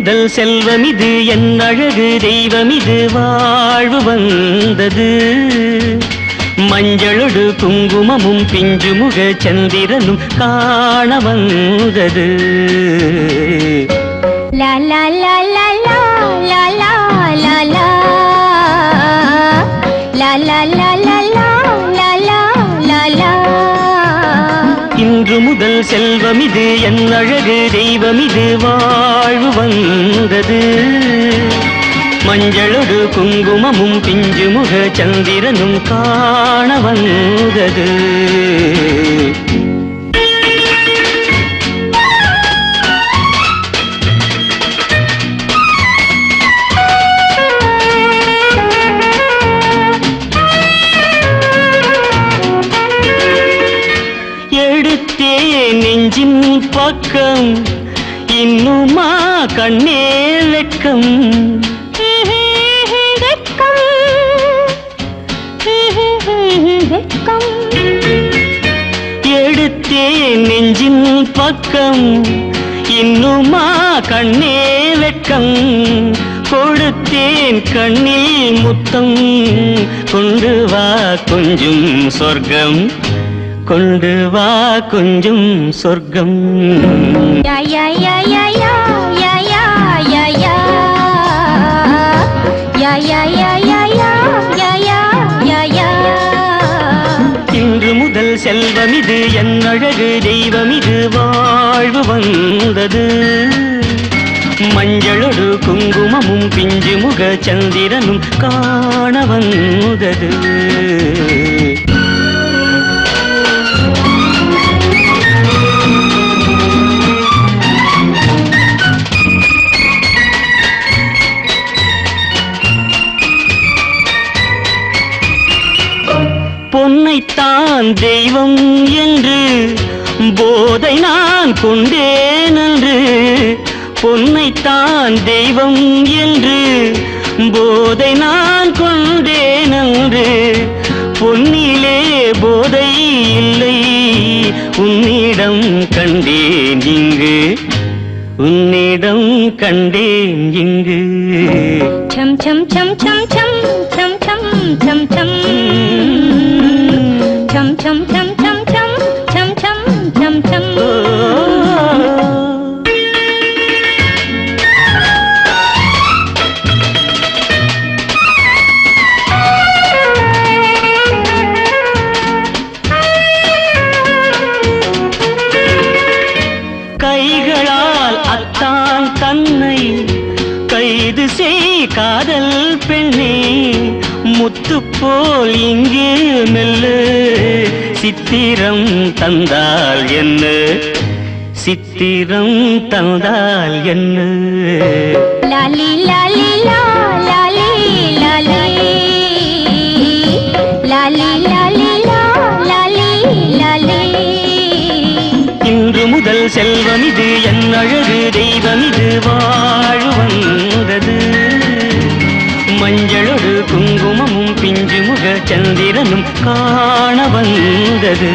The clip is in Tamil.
முதல் செல்வமிது என் அழகு தெய்வமிது வாழ்வு வந்தது மஞ்சளொடு குங்குமமும் பிஞ்சு முக சந்திரனும் காண வந்தது லா லா லா லா லா லா லா லா லா லா லா லா லா லா லா லா லா. இன்று முதல் செல்வமிது என் அழகு தெய்வமிது வாழ்வு வந்தது மஞ்சளொடு குங்குமமும் பிஞ்சு முக சந்திரனும் காண வந்தது எடுத்தே நெஞ்சின் பக்கம் இன்னுமா கண்ணே வெட்கம் எடுத்தே நெஞ்சின் பக்கம் இன்னுமா கண்ணே வெட்கம் கொடுத்தேன் கண்ணில் முத்தம் கொண்டு வா கொஞ்சம் சொர்க்கம் கொண்டு வா கொஞ்சம் சொர்க்கம் யா யா யா யா யா யா யா யா யா யா யா யா யா யா யா யா யா. இன்று முதல் செல்வமிது என் அழகு தெய்வமிது வாழ்வு வந்தது மஞ்சளொடு குங்குமமும் பிஞ்சு முக சந்திரனும் காண வந்தது பொன்னைத்தான் தெய்வம் என்று போதை நான் கொண்டேன் என்று பொன்னைத்தான் தெய்வம் என்று போதை நான் கொண்டேன் என்று பொன்னிலே போதை இல்லை உன்னிடம் கண்டேன் இங்கு உன்னிடம் கண்டேன் இங்கு சம் சம் சம் சம் சம் சம் சம் சம் சம் chum chum chum chum chum chum chum chum chum. கைகளால் அத்தான் தன்னை கைது செய் காதல் பெண்ணே முத்து போல் இங்கே மெல்ல சித்திரம் தந்தால் என்ன சித்திரம் தந்தால் என்ன லாலி லாலி லா லாலி லாலி லாலி லாலி லா லாலி லாலி. இன்று முதல் செல்வமிது என் அழகு தெய்வமிது வாழ்வு வந்தது மஞ்சளொடு குங்குமமும் பிஞ்சு முக சந்திரனும் காண வந்தது